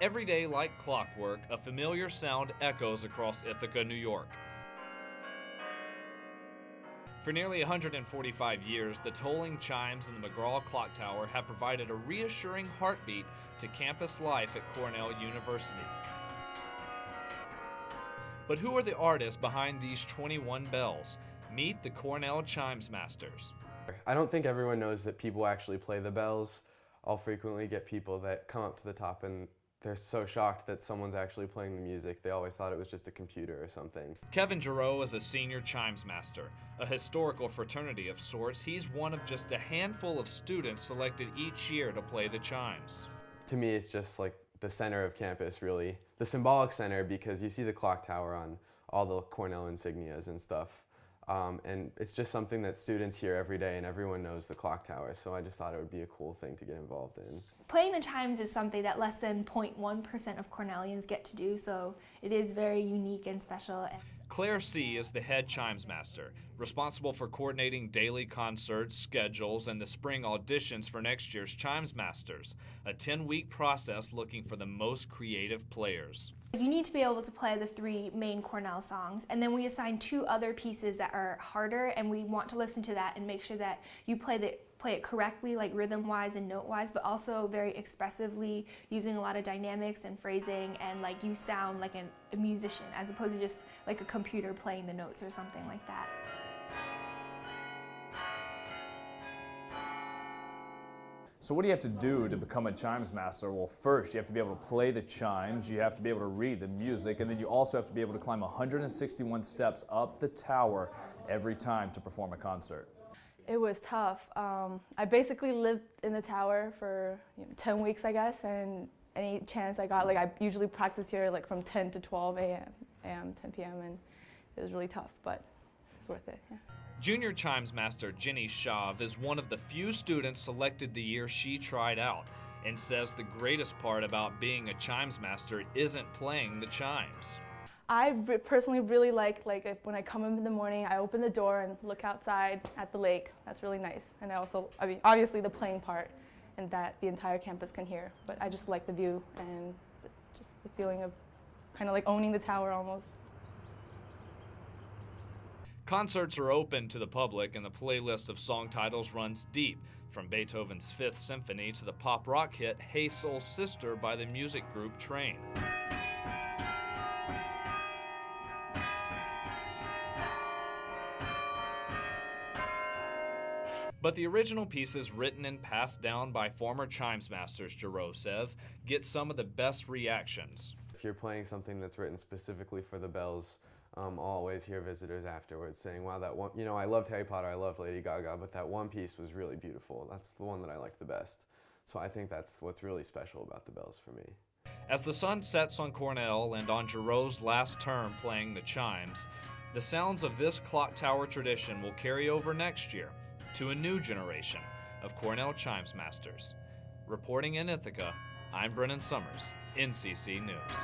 Every day like clockwork, a familiar sound echoes across Ithaca, New York. For nearly 145 years, the tolling chimes in the McGraw Clock Tower have provided a reassuring heartbeat to campus life at Cornell University. But who are the artists behind these 21 bells? Meet the Cornell Chimesmasters. I don't think everyone knows that people actually play the bells. I'll frequently get people that come up to the top and they're so shocked that someone's actually playing the music. They always thought it was just a computer or something. Kevin Giroux is a senior Chimesmaster, a historical fraternity of sorts. He's one of just a handful of students selected each year to play the chimes. To me, it's just like the center of campus, really. The symbolic center, because you see the clock tower on all the Cornell insignias and stuff. And it's just something that students hear every day, and everyone knows the clock tower, so I just thought it would be a cool thing to get involved in. Playing the chimes is something that less than 0.1% of Cornellians get to do, so it is very unique and special. Claire C. is the head Chimesmaster, responsible for coordinating daily concerts, schedules, and the spring auditions for next year's Chimesmasters, a 10-week process looking for the most creative players. You need to be able to play the 3 main Cornell songs, and then we assign 2 other pieces that are harder, and we want to listen to that and make sure that you play it correctly, like rhythm-wise and note-wise, but also very expressively, using a lot of dynamics and phrasing, and like you sound like a musician as opposed to just like a computer playing the notes or something like that. So what do you have to do to become a Chimesmaster? Well, first you have to be able to play the chimes, you have to be able to read the music, and then you also have to be able to climb 161 steps up the tower every time to perform a concert. It was tough. I basically lived in the tower for 10 weeks, I guess, and any chance I got, like I usually practice here like from 10 to 12 a.m., 10 p.m., and it was really tough, but it's worth it, yeah. Junior Chimesmaster Jenny Shav is one of the few students selected the year she tried out, and says the greatest part about being a Chimesmaster isn't playing the chimes. I personally really like when I come in the morning, I open the door and look outside at the lake. That's really nice. And I mean, obviously the playing part, and that the entire campus can hear, but I just like the view and just the feeling of kind of like owning the tower almost. Concerts are open to the public, and the playlist of song titles runs deep, from Beethoven's Fifth Symphony to the pop rock hit Hey Soul Sister by the music group Train. But the original pieces written and passed down by former Chimesmasters, Giroux says, get some of the best reactions. If you're playing something that's written specifically for the bells, I'll always hear visitors afterwards saying, wow, that one, I loved Harry Potter, I loved Lady Gaga, but that one piece was really beautiful. That's the one that I liked the best. So I think that's what's really special about the bells for me. As the sun sets on Cornell and on Giroux's last term playing the chimes, the sounds of this clock tower tradition will carry over next year to a new generation of Cornell Chimesmasters. Reporting in Ithaca, I'm Brennan Summers, NCC News.